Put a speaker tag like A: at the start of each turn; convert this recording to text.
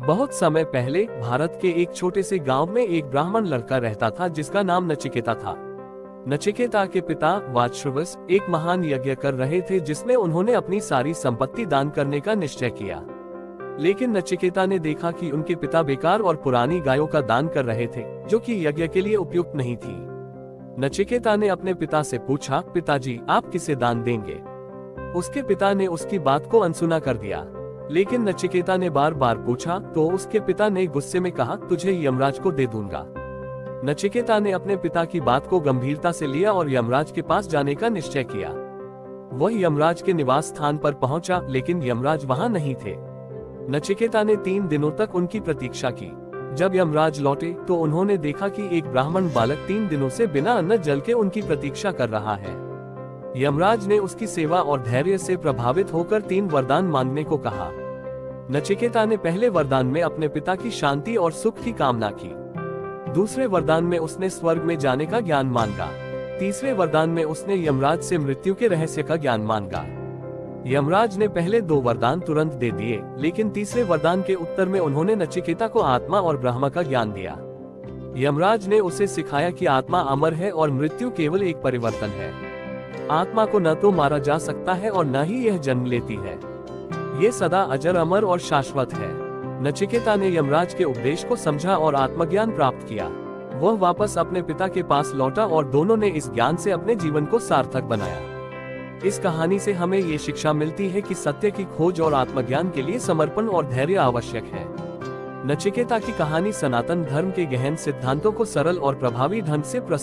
A: बहुत समय पहले भारत के एक छोटे से गांव में एक ब्राह्मण लड़का रहता था जिसका नाम नचिकेता था। नचिकेता के पिता वाजश्रवस एक महान यज्ञ कर रहे थे जिसमें उन्होंने अपनी सारी संपत्ति दान करने का निश्चय किया। लेकिन नचिकेता ने देखा कि उनके पिता बेकार और पुरानी गायों का दान कर रहे थे जो कि यज्ञ के लिए उपयुक्त नहीं थी। नचिकेता ने अपने पिता से पूछा, पिताजी आप किसे दान देंगे? उसके पिता ने उसकी बात को अनसुना कर दिया। लेकिन नचिकेता ने बार बार पूछा तो उसके पिता ने गुस्से में कहा, तुझे यमराज को दे दूंगा। नचिकेता ने अपने पिता की बात को गंभीरता से लिया और यमराज के पास जाने का निश्चय किया। वह यमराज के निवास स्थान पर पहुंचा, लेकिन यमराज वहां नहीं थे। नचिकेता ने 3 दिनों तक उनकी प्रतीक्षा की। जब यमराज लौटे तो उन्होंने देखा कि एक ब्राह्मण बालक 3 दिनों से बिना अन्न जल के उनकी प्रतीक्षा कर रहा है। यमराज ने उसकी सेवा और धैर्य से प्रभावित होकर 3 वरदान मांगने को कहा। नचिकेता ने पहले वरदान में अपने पिता की शांति और सुख की कामना की। दूसरे वरदान में उसने स्वर्ग में जाने का ज्ञान मांगा। तीसरे वरदान में उसने यमराज से मृत्यु के रहस्य का ज्ञान मांगा। यमराज ने पहले 2 वरदान तुरंत दे दिए, लेकिन तीसरे वरदान के उत्तर में उन्होंने नचिकेता को आत्मा और ब्रह्म का ज्ञान दिया। यमराज ने उसे सिखाया कि आत्मा अमर है और मृत्यु केवल एक परिवर्तन है। आत्मा को न तो मारा जा सकता है और न ही यह जन्म लेती है। ये सदा अजर, अमर और शाश्वत है। नचिकेता ने यमराज के उपदेश को समझा और आत्मज्ञान प्राप्त किया। वह वापस अपने पिता के पास लौटा और दोनों ने इस ज्ञान से अपने जीवन को सार्थक बनाया। इस कहानी से हमें ये शिक्षा मिलती है कि सत्य की खोज और आत्मज्ञान के लिए समर्पण और धैर्य आवश्यक है। नचिकेता की कहानी सनातन धर्म के गहन सिद्धांतों को सरल और प्रभावी ढंग से प्रस्तुत